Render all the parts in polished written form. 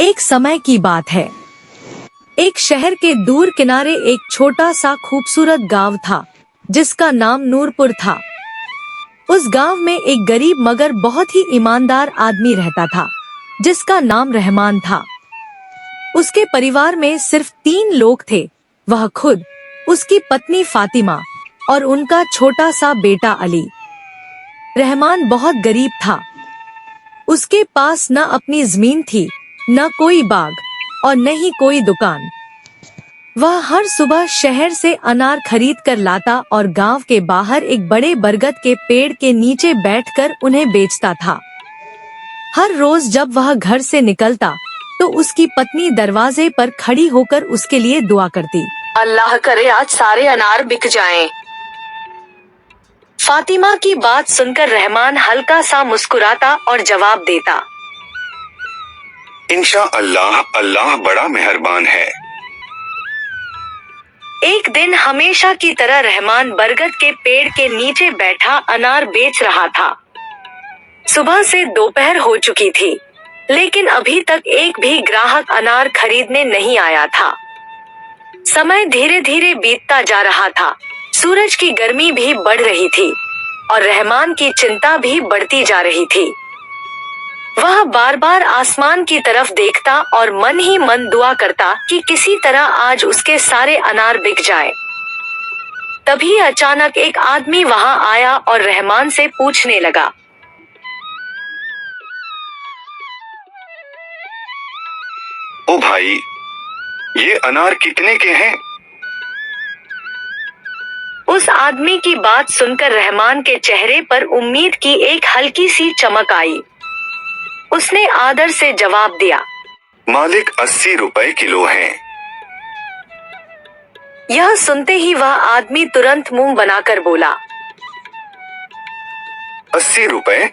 एक समय की बात है। एक शहर के दूर किनारे एक छोटा सा खूबसूरत गांव था जिसका नाम नूरपुर था। उस गांव में एक गरीब मगर बहुत ही ईमानदार आदमी रहता था जिसका नाम रहमान था। उसके परिवार में सिर्फ 3 लोग थे, वह खुद, उसकी पत्नी फातिमा और उनका छोटा सा बेटा अली। रहमान बहुत गरीब था। उसके पास न अपनी जमीन थी, न कोई बाग और न ही कोई दुकान। वह हर सुबह शहर से अनार खरीद कर लाता और गांव के बाहर एक बड़े बरगद के पेड़ के नीचे बैठकर उन्हें बेचता था। हर रोज जब वह घर से निकलता तो उसकी पत्नी दरवाजे पर खड़ी होकर उसके लिए दुआ करती, अल्लाह करे आज सारे अनार बिक जाएं। फातिमा की बात सुनकर रहमान हल्का सा मुस्कुराता और जवाब देता, इंशाअल्लाह, अल्लाह बड़ा मेहरबान है। एक दिन हमेशा की तरह रहमान बरगद के पेड़ के नीचे बैठा अनार बेच रहा था। सुबह से दोपहर हो चुकी थी, लेकिन अभी तक एक भी ग्राहक अनार खरीदने नहीं आया था। समय धीरे धीरे बीतता जा रहा था, सूरज की गर्मी भी बढ़ रही थी और रहमान की चिंता भी बढ़ती जा रही थी। वह बार बार आसमान की तरफ देखता और मन ही मन दुआ करता कि किसी तरह आज उसके सारे अनार बिक जाए। तभी अचानक एक आदमी वहां आया और रहमान से पूछने लगा, ओ भाई, ये अनार कितने के हैं? उस आदमी की बात सुनकर रहमान के चेहरे पर उम्मीद की एक हल्की सी चमक आई। उसने आदर से जवाब दिया, मालिक 80 रुपए किलो हैं। यह सुनते ही वह आदमी तुरंत मुंह बनाकर बोला, 80 रुपए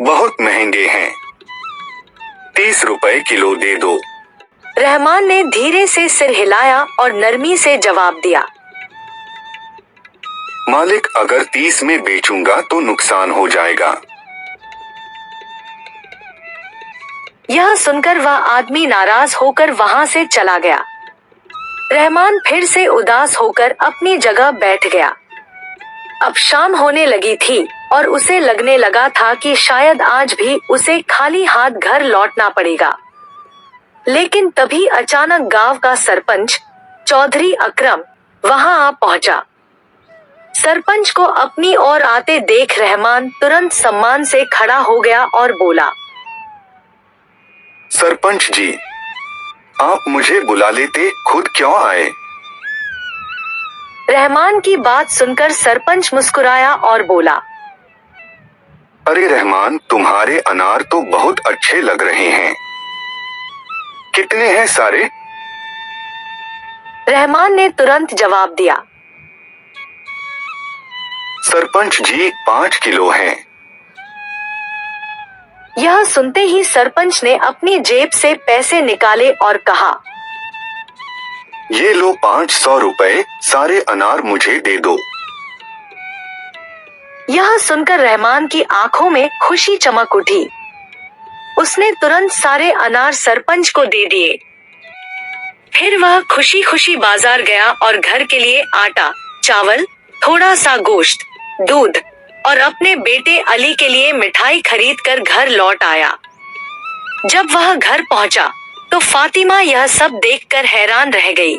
बहुत महंगे हैं, 30 रुपए किलो दे दो। रहमान ने धीरे से सिर हिलाया और नरमी से जवाब दिया, मालिक अगर 30 में बेचूंगा तो नुकसान हो जाएगा। यह सुनकर वह आदमी नाराज होकर वहां से चला गया। रहमान फिर से उदास होकर अपनी जगह बैठ गया। अब शाम होने लगी थी और उसे लगने लगा था कि शायद आज भी उसे खाली हाथ घर लौटना पड़ेगा। लेकिन तभी अचानक गांव का सरपंच चौधरी अकरम वहां आ पहुंचा। सरपंच को अपनी ओर आते देख रहमान तुरंत सम्मान से खड़ा हो गया और बोला, सरपंच जी, आप मुझे बुला लेते, खुद क्यों आए? रहमान की बात सुनकर सरपंच मुस्कुराया और बोला, अरे रहमान, तुम्हारे अनार तो बहुत अच्छे लग रहे हैं। कितने हैं सारे? रहमान ने तुरंत जवाब दिया, सरपंच जी 5 किलो हैं। यह सुनते ही सरपंच ने अपनी जेब से पैसे निकाले और कहा, ये लो 500 रुपए, सारे अनार मुझे दे दो। यह सुनकर रहमान की आंखों में खुशी चमक उठी। उसने तुरंत सारे अनार सरपंच को दे दिए। फिर वह खुशी खुशी बाजार गया और घर के लिए आटा, चावल, थोड़ा सा गोश्त, दूध और अपने बेटे अली के लिए मिठाई खरीद कर घर लौट आया। जब वह घर पहुंचा तो फातिमा यह सब देखकर हैरान रह गई।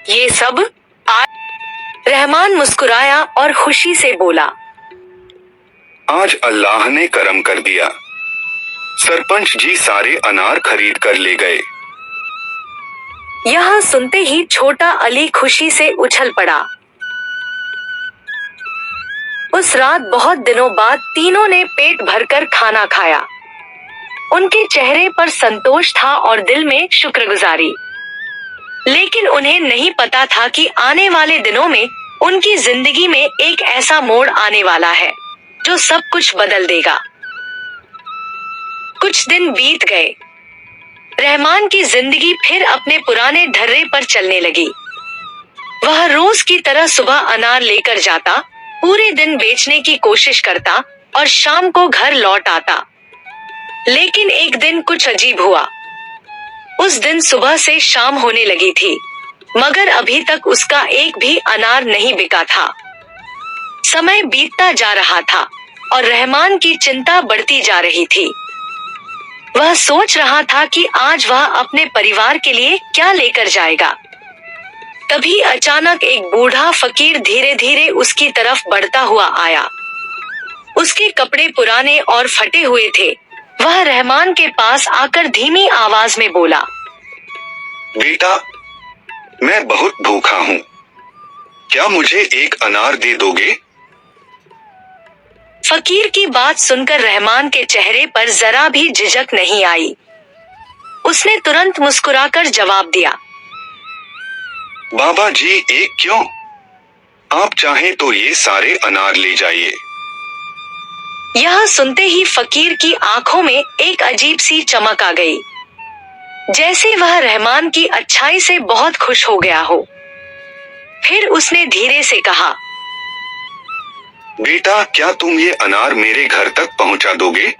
ये सब रहमान मुस्कुराया और खुशी से बोला, आज अल्लाह ने करम कर दिया। सरपंच जी सारे अनार खरीद कर ले गए। यह सुनते ही छोटा अली खुशी से उछल पड़ा। उस रात बहुत दिनों बाद तीनों ने पेट भरकर खाना खाया। उनके चेहरे पर संतोष था और दिल में शुक्रगुजारी। लेकिन उन्हें नहीं पता था कि आने वाले दिनों में उनकी जिंदगी में एक ऐसा मोड़ आने वाला है जो सब कुछ बदल देगा। कुछ दिन बीत गए। रहमान की जिंदगी फिर अपने पुराने ढर्रे पर चलने लगी। वह रोज की तरह सुबह अनार लेकर जाता, पूरे दिन बेचने की कोशिश करता और शाम को घर लौट आता। लेकिन एक दिन कुछ अजीब हुआ। उस दिन सुबह से शाम होने लगी थी, मगर अभी तक उसका एक भी अनार नहीं बिका था। समय बीतता जा रहा था और रहमान की चिंता बढ़ती जा रही थी। वह सोच रहा था कि आज वह अपने परिवार के लिए क्या लेकर जाएगा। तभी अचानक एक बूढ़ा फकीर धीरे धीरे उसकी तरफ बढ़ता हुआ आया। उसके कपड़े पुराने और फटे हुए थे। वह रहमान के पास आकर धीमी आवाज में बोला, बेटा, मैं बहुत भूखा हूँ, क्या मुझे एक अनार दे दोगे? फकीर की बात सुनकर रहमान के चेहरे पर जरा भी झिझक नहीं आई। उसने तुरंत मुस्कुराकर जवाब दिया, बाबा जी, एक क्यों? आप चाहें तो ये सारे अनार ले जाइए। यह सुनते ही फकीर की आंखों में एक अजीब सी चमक आ गई, जैसे वह रहमान की अच्छाई से बहुत खुश हो गया हो। फिर उसने धीरे से कहा, बेटा, क्या तुम ये अनार मेरे घर तक पहुंचा दोगे?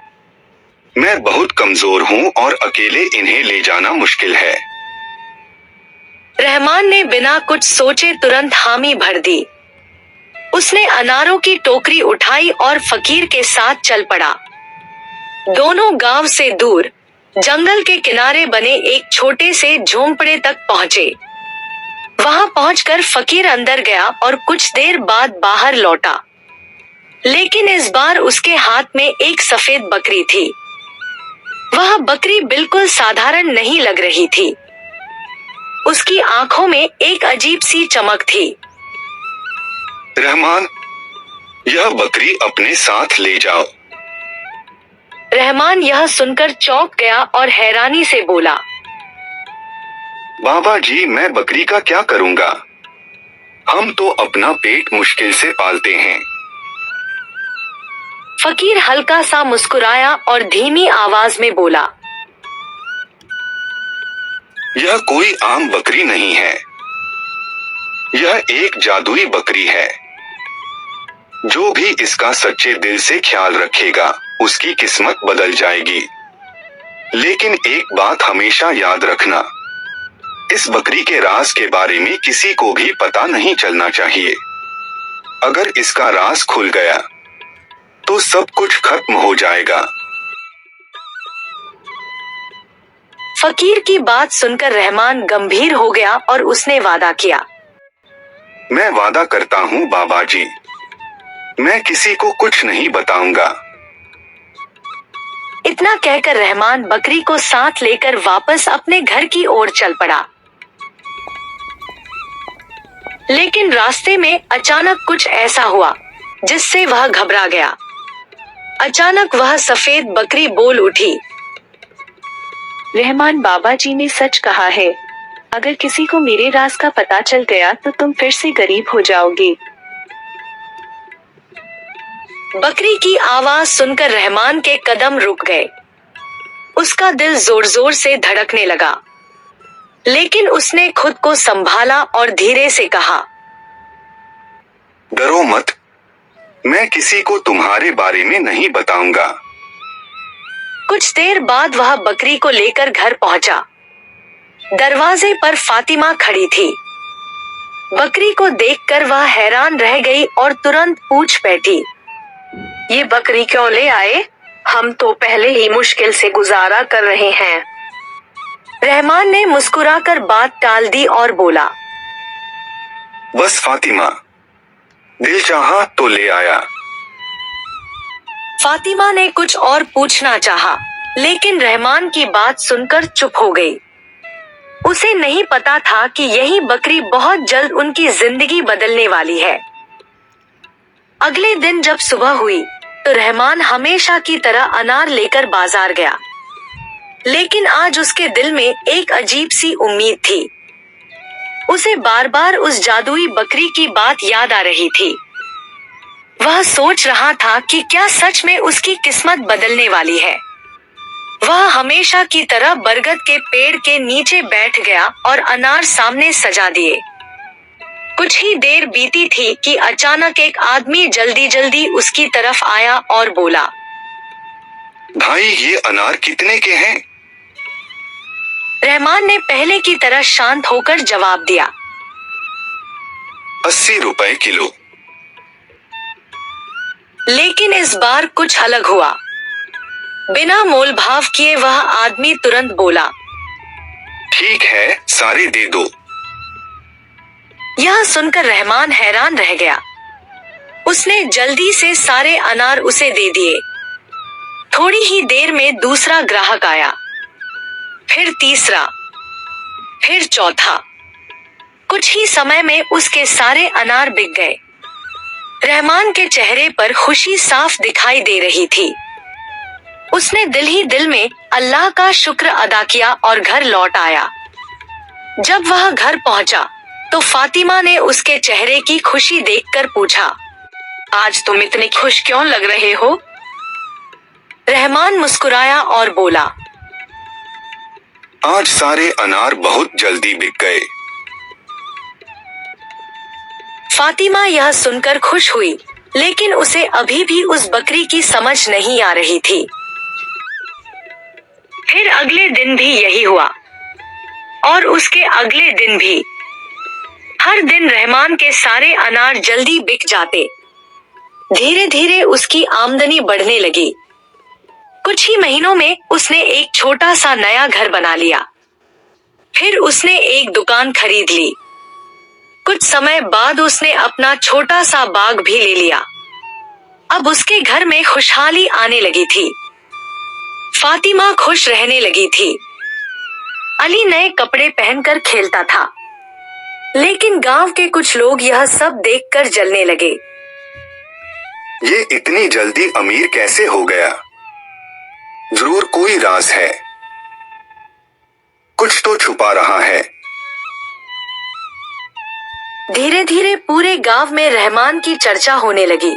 मैं बहुत कमजोर हूँ और अकेले इन्हें ले जाना मुश्किल है। रहमान ने बिना कुछ सोचे तुरंत हामी भर दी। उसने अनारों की टोकरी उठाई और फकीर के साथ चल पड़ा। दोनों गांव से दूर जंगल के किनारे बने एक छोटे से झोंपड़े तक पहुंचे। वहां पहुंचकर फकीर अंदर गया और कुछ देर बाद बाहर लौटा, लेकिन इस बार उसके हाथ में एक सफेद बकरी थी। वह बकरी बिल्कुल साधारण नहीं लग रही थी। उसकी आंखों में एक अजीब सी चमक थी। रहमान, यह बकरी अपने साथ ले जाओ। रहमान यह सुनकर चौंक गया और हैरानी से बोला, बाबा जी, मैं बकरी का क्या करूंगा? हम तो अपना पेट मुश्किल से पालते हैं। फकीर हल्का सा मुस्कुराया और धीमी आवाज में बोला, यह कोई आम बकरी नहीं है, यह एक जादुई बकरी है। जो भी इसका सच्चे दिल से ख्याल रखेगा, उसकी किस्मत बदल जाएगी। लेकिन एक बात हमेशा याद रखना, इस बकरी के राज के बारे में किसी को भी पता नहीं चलना चाहिए। अगर इसका राज खुल गया तो सब कुछ खत्म हो जाएगा। फकीर की बात सुनकर रहमान गंभीर हो गया और उसने वादा किया, मैं वादा करता हूँ बाबा जी, मैं किसी को कुछ नहीं बताऊंगा। इतना कहकर रहमान बकरी को साथ लेकर वापस अपने घर की ओर चल पड़ा। लेकिन रास्ते में अचानक कुछ ऐसा हुआ जिससे वह घबरा गया। अचानक वह सफेद बकरी बोल उठी, रहमान, बाबा जी ने सच कहा है, अगर किसी को मेरे राज का पता चल गया तो तुम फिर से गरीब हो जाओगे। बकरी की आवाज सुनकर रहमान के कदम रुक गए। उसका दिल जोर जोर से धड़कने लगा, लेकिन उसने खुद को संभाला और धीरे से कहा, डरो मत, मैं किसी को तुम्हारे बारे में नहीं बताऊंगा। कुछ देर बाद वह बकरी को लेकर घर पहुंचा। दरवाजे पर फातिमा खड़ी थी। बकरी को देखकर वह हैरान रह गई और तुरंत पूछ बैठी, ये बकरी क्यों ले आए? हम तो पहले ही मुश्किल से गुजारा कर रहे हैं। रहमान ने मुस्कुराकर बात टाल दी और बोला, बस फातिमा, दिल चाहा तो ले आया। फातिमा ने कुछ और पूछना चाहा, लेकिन रहमान की बात सुनकर चुप हो गई। उसे नहीं पता था कि यही बकरी बहुत जल्द उनकी जिंदगी बदलने वाली है। अगले दिन जब सुबह हुई तो रहमान हमेशा की तरह अनार लेकर बाजार गया, लेकिन आज उसके दिल में एक अजीब सी उम्मीद थी। उसे बार बार उस जादुई बकरी की बात याद आ रही थी। वह सोच रहा था कि क्या सच में उसकी किस्मत बदलने वाली है। वह हमेशा की तरह बरगद के पेड़ के नीचे बैठ गया और अनार सामने सजा दिए। कुछ ही देर बीती थी कि अचानक एक आदमी जल्दी जल्दी उसकी तरफ आया और बोला, भाई ये अनार कितने के हैं? रहमान ने पहले की तरह शांत होकर जवाब दिया। 80 रुपए किलो। लेकिन इस बार कुछ अलग हुआ। बिना मोल भाव किए वह आदमी तुरंत बोला, ठीक है, सारे दे दो। यह सुनकर रहमान हैरान रह गया। उसने जल्दी से सारे अनार उसे दे दिए। थोड़ी ही देर में दूसरा ग्राहक आया, फिर तीसरा, फिर चौथा। कुछ ही समय में उसके सारे अनार बिक गए। रहमान के चेहरे पर खुशी साफ दिखाई दे रही थी। उसने दिल ही दिल में अल्लाह का शुक्र अदा किया और घर लौट आया। जब वह घर पहुंचा तो फातिमा ने उसके चेहरे की खुशी देखकर पूछा, आज तुम इतने खुश क्यों लग रहे हो? रहमान मुस्कुराया और बोला, आज सारे अनार बहुत जल्दी बिक गए। फातिमा यह सुनकर खुश हुई, लेकिन उसे अभी भी उस बकरी की समझ नहीं आ रही थी। फिर अगले दिन भी यही हुआ और उसके अगले दिन भी। हर दिन रहमान के सारे अनार जल्दी बिक जाते। धीरे धीरे उसकी आमदनी बढ़ने लगी। कुछ ही महीनों में उसने एक छोटा सा नया घर बना लिया। फिर उसने एक दुकान खरीद ली। कुछ समय बाद उसने अपना छोटा सा बाग भी ले लिया। अब उसके घर में खुशहाली आने लगी थी। फातिमा खुश रहने लगी थी। अली नए कपड़े पहनकर खेलता था, लेकिन गांव के कुछ लोग यह सब देखकर जलने लगे। ये इतनी जल्दी अमीर कैसे हो गया? जरूर कोई राज है, कुछ तो छुपा रहा है। धीरे धीरे पूरे गांव में रहमान की चर्चा होने लगी।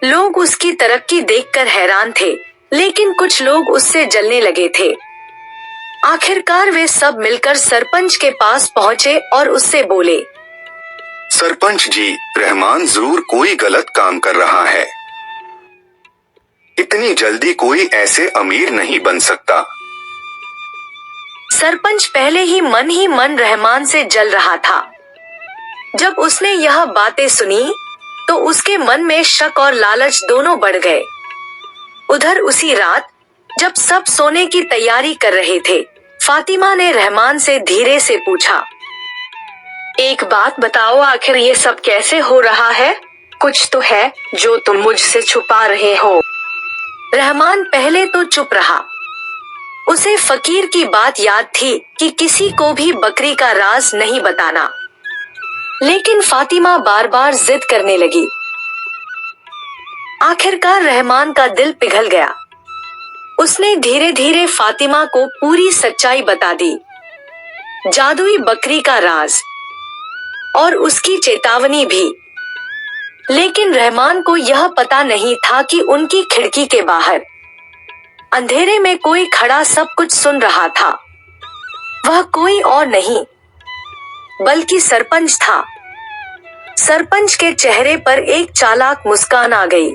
लोग उसकी तरक्की देखकर हैरान थे, लेकिन कुछ लोग उससे जलने लगे थे। आखिरकार वे सब मिलकर सरपंच के पास पहुंचे और उससे बोले, सरपंच जी, रहमान जरूर कोई गलत काम कर रहा है। इतनी जल्दी कोई ऐसे अमीर नहीं बन सकता। सरपंच पहले ही मन रहमान से जल रहा था। जब उसने यह बातें सुनी तो उसके मन में शक और लालच दोनों बढ़ गए। उधर उसी रात जब सब सोने की तैयारी कर रहे थे, फातिमा ने रहमान से धीरे से पूछा, एक बात बताओ, आखिर ये सब कैसे हो रहा है? कुछ तो है जो तुम मुझसे छुपा रहे हो। रहमान पहले तो चुप रहा। उसे फकीर की बात याद थी कि किसी को भी बकरी का राज नहीं बताना, लेकिन फातिमा बार बार जिद करने लगी। आखिरकार रहमान का दिल पिघल गया। उसने धीरे धीरे फातिमा को पूरी सच्चाई बता दी, जादुई बकरी का राज और उसकी चेतावनी भी। लेकिन रहमान को यह पता नहीं था कि उनकी खिड़की के बाहर अंधेरे में कोई खड़ा सब कुछ सुन रहा था। वह कोई और नहीं बल्कि सरपंच था। सरपंच के चेहरे पर एक चालाक मुस्कान आ गई।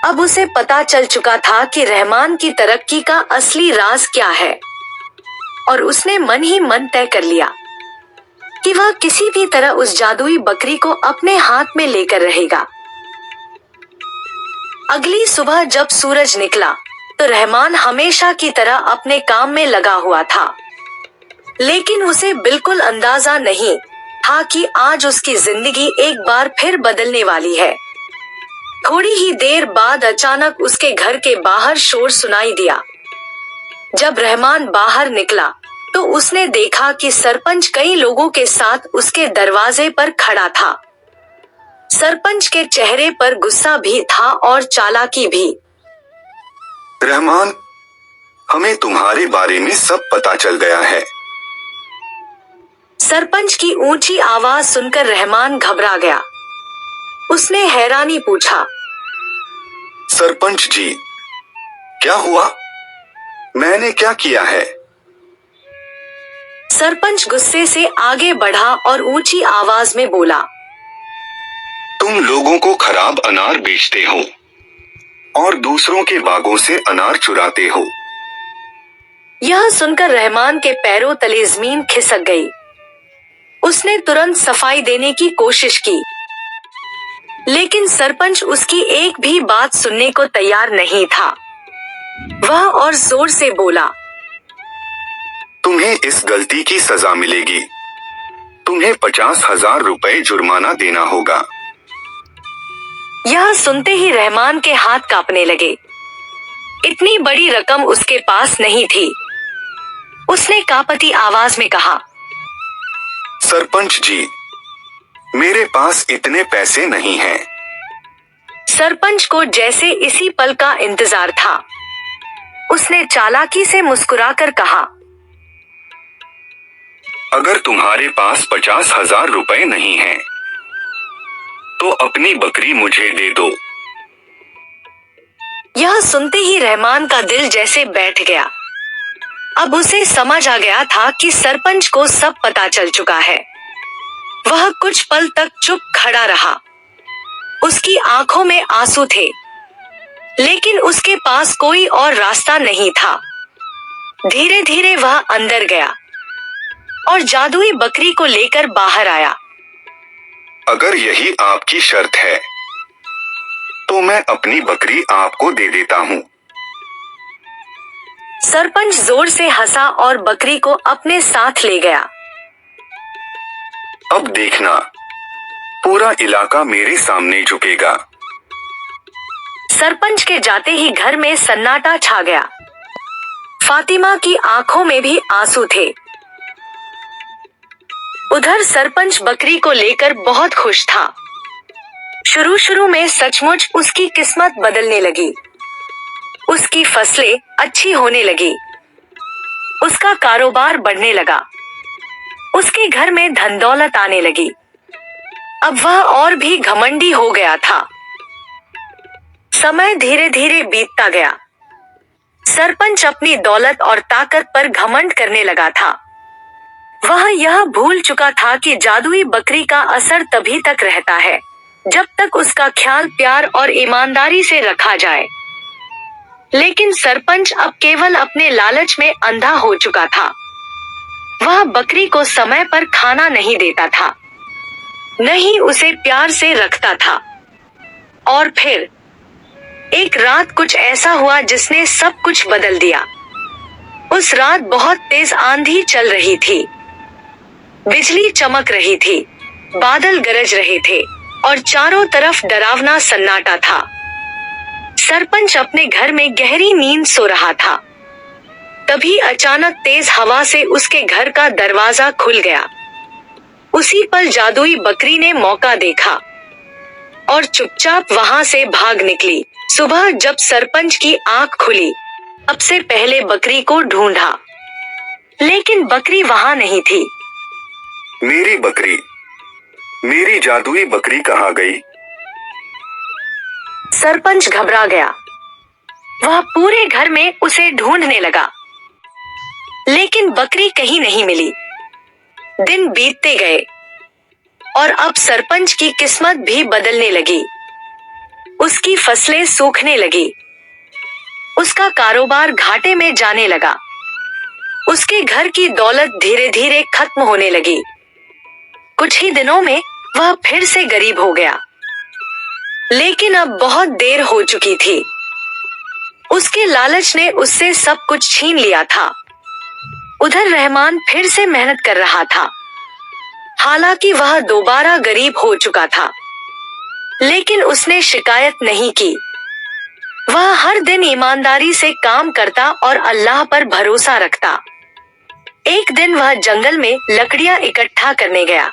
अब उसे पता चल चुका था कि रहमान की तरक्की का असली राज क्या है, और उसने मन ही मन तय कर लिया कि वह किसी भी तरह उस जादुई बकरी को अपने हाथ में लेकर रहेगा। अगली सुबह जब सूरज निकला तो रहमान हमेशा की तरह अपने काम में लगा हुआ था, लेकिन उसे बिल्कुल अंदाजा नहीं था कि आज उसकी जिंदगी एक बार फिर बदलने वाली है। थोड़ी ही देर बाद अचानक उसके घर के बाहर शोर सुनाई दिया। जब रहमान बाहर निकला तो उसने देखा कि सरपंच कई लोगों के साथ उसके दरवाजे पर खड़ा था। सरपंच के चेहरे पर गुस्सा भी था और चालाकी भी। रहमान, हमें तुम्हारे बारे में सब पता चल गया है। सरपंच की ऊंची आवाज सुनकर रहमान घबरा गया। उसने हैरानी पूछा, सरपंच जी, क्या हुआ? मैंने क्या किया है? सरपंच गुस्से से आगे बढ़ा और ऊंची आवाज में बोला, तुम लोगों को खराब अनार बेचते हो। और दूसरों के बागों से अनार चुराते हो। यह सुनकर रहमान के पैरों तले जमीन खिसक गई। उसने तुरंत सफाई देने की कोशिश की, लेकिन सरपंच उसकी एक भी बात सुनने को तैयार नहीं था। वह और जोर से बोला, तुम्हें इस गलती की सजा मिलेगी। तुम्हें 50,000 रुपए जुर्माना देना होगा। यह सुनते ही रहमान के हाथ कांपने लगे। इतनी बड़ी रकम उसके पास नहीं थी। उसने कांपती आवाज में कहा, सरपंच जी, मेरे पास इतने पैसे नहीं हैं। सरपंच को जैसे इसी पल का इंतजार था। उसने चालाकी से मुस्कुराकर कहा, अगर तुम्हारे पास 50,000 रुपए नहीं हैं, तो अपनी बकरी मुझे दे दो। यह सुनते ही रहमान का दिल जैसे बैठ गया। अब उसे समझ आ गया था कि सरपंच को सब पता चल चुका है। वह कुछ पल तक चुप खड़ा रहा। उसकी आंखों में आंसू थे, लेकिन उसके पास कोई और रास्ता नहीं था। धीरे धीरे वह अंदर गया और जादुई बकरी को लेकर बाहर आया। अगर यही आपकी शर्त है, तो मैं अपनी बकरी आपको दे देता हूँ। सरपंच जोर से हंसा और बकरी को अपने साथ ले गया। अब देखना, पूरा इलाका मेरे सामने झुकेगा। सरपंच के जाते ही घर में सन्नाटा छा गया। फातिमा की आंखों में भी आंसू थे। उधर सरपंच बकरी को लेकर बहुत खुश था। शुरू शुरू में सचमुच उसकी किस्मत बदलने लगी। उसकी फसलें अच्छी होने लगी। उसका कारोबार बढ़ने लगा। उसके घर में धन दौलत आने लगी। अब वह और भी घमंडी हो गया था। समय धीरे धीरे बीतता गया। सरपंच अपनी दौलत और ताकत पर घमंड करने लगा था। वह यह भूल चुका था कि जादुई बकरी का असर तभी तक रहता है जब तक उसका ख्याल प्यार और ईमानदारी से रखा जाए। लेकिन सरपंच अब केवल अपने लालच में अंधा हो चुका था। वह बकरी को समय पर खाना नहीं देता था, न ही उसे प्यार से रखता था। और फिर एक रात कुछ ऐसा हुआ जिसने सब कुछ बदल दिया। उस रात बहुत तेज आंधी चल रही थी। बिजली चमक रही थी, बादल गरज रहे थे और चारों तरफ डरावना सन्नाटा था। सरपंच अपने घर में गहरी नींद सो रहा था। तभी अचानक तेज हवा से उसके घर का दरवाजा खुल गया। उसी पल जादुई बकरी ने मौका देखा और चुपचाप वहां से भाग निकली। सुबह जब सरपंच की आंख खुली, सबसे पहले बकरी को ढूंढा, लेकिन बकरी वहां नहीं थी। मेरी बकरी, मेरी जादुई बकरी कहाँ गई? सरपंच घबरा गया। वह पूरे घर में उसे ढूंढने लगा, लेकिन बकरी कहीं नहीं मिली। दिन बीतते गए और अब सरपंच की किस्मत भी बदलने लगी। उसकी फसलें सूखने लगी। उसका कारोबार घाटे में जाने लगा। उसके घर की दौलत धीरे धीरे खत्म होने लगी। कुछ ही दिनों में वह फिर से गरीब हो गया, लेकिन अब बहुत देर हो चुकी थी। उसके लालच ने उससे सब कुछ छीन लिया था। उधर रहमान फिर से मेहनत कर रहा था। हालांकि वह दोबारा गरीब हो चुका था, लेकिन उसने शिकायत नहीं की। वह हर दिन ईमानदारी से काम करता और अल्लाह पर भरोसा रखता। एक दिन वह जंगल में लकड़ियां इकट्ठा करने गया।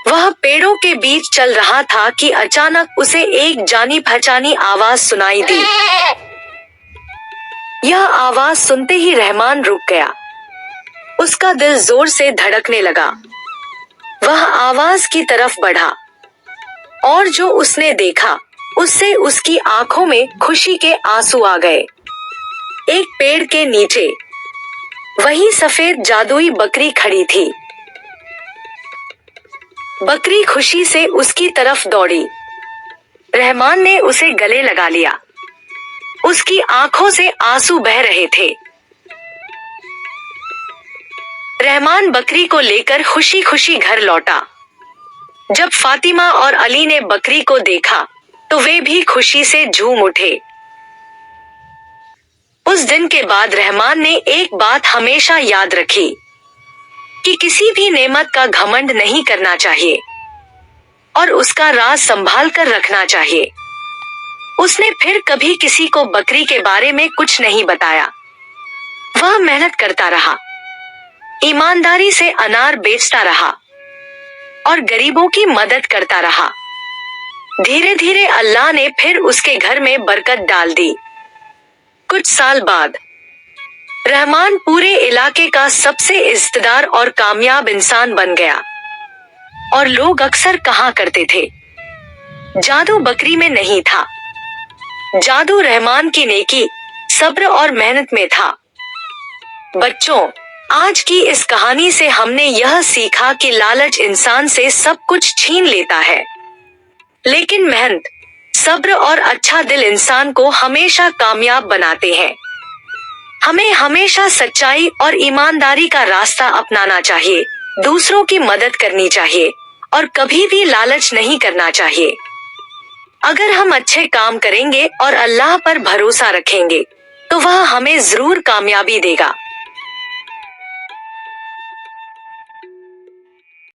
वह पेड़ों के बीच चल रहा था कि अचानक उसे एक जानी पहचानी आवाज सुनाई दी। यह आवाज सुनते ही रहमान रुक गया। उसका दिल जोर से धड़कने लगा। वह आवाज की तरफ बढ़ा और जो उसने देखा उससे उसकी आंखों में खुशी के आंसू आ गए। एक पेड़ के नीचे वही सफेद जादुई बकरी खड़ी थी। बकरी खुशी से उसकी तरफ दौड़ी। रहमान ने उसे गले लगा लिया उसकी आंखों से आंसू बह रहे थे। रहमान बकरी को लेकर खुशी खुशी घर लौटा। जब फातिमा और अली ने बकरी को देखा तो वे भी खुशी से झूम उठे। उस दिन के बाद रहमान ने एक बात हमेशा याद रखी कि किसी भी नेमत का घमंड नहीं करना चाहिए और उसका राज संभाल कर रखना चाहिए। उसने फिर कभी किसी को बकरी के बारे में कुछ नहीं बताया। वह मेहनत करता रहा, ईमानदारी से अनार बेचता रहा और गरीबों की मदद करता रहा। धीरे धीरे अल्लाह ने फिर उसके घर में बरकत डाल दी। कुछ साल बाद रहमान पूरे इलाके का सबसे इज्जतदार और कामयाब इंसान बन गया। और लोग अक्सर कहा करते थे, जादू बकरी में नहीं था, जादू रहमान की नेकी, सब्र और मेहनत में था। बच्चों, आज की इस कहानी से हमने यह सीखा कि लालच इंसान से सब कुछ छीन लेता है, लेकिन मेहनत, सब्र और अच्छा दिल इंसान को हमेशा कामयाब बनाते हैं। हमें हमेशा सच्चाई और ईमानदारी का रास्ता अपनाना चाहिए, दूसरों की मदद करनी चाहिए और कभी भी लालच नहीं करना चाहिए। अगर हम अच्छे काम करेंगे और अल्लाह पर भरोसा रखेंगे तो वह हमें जरूर कामयाबी देगा।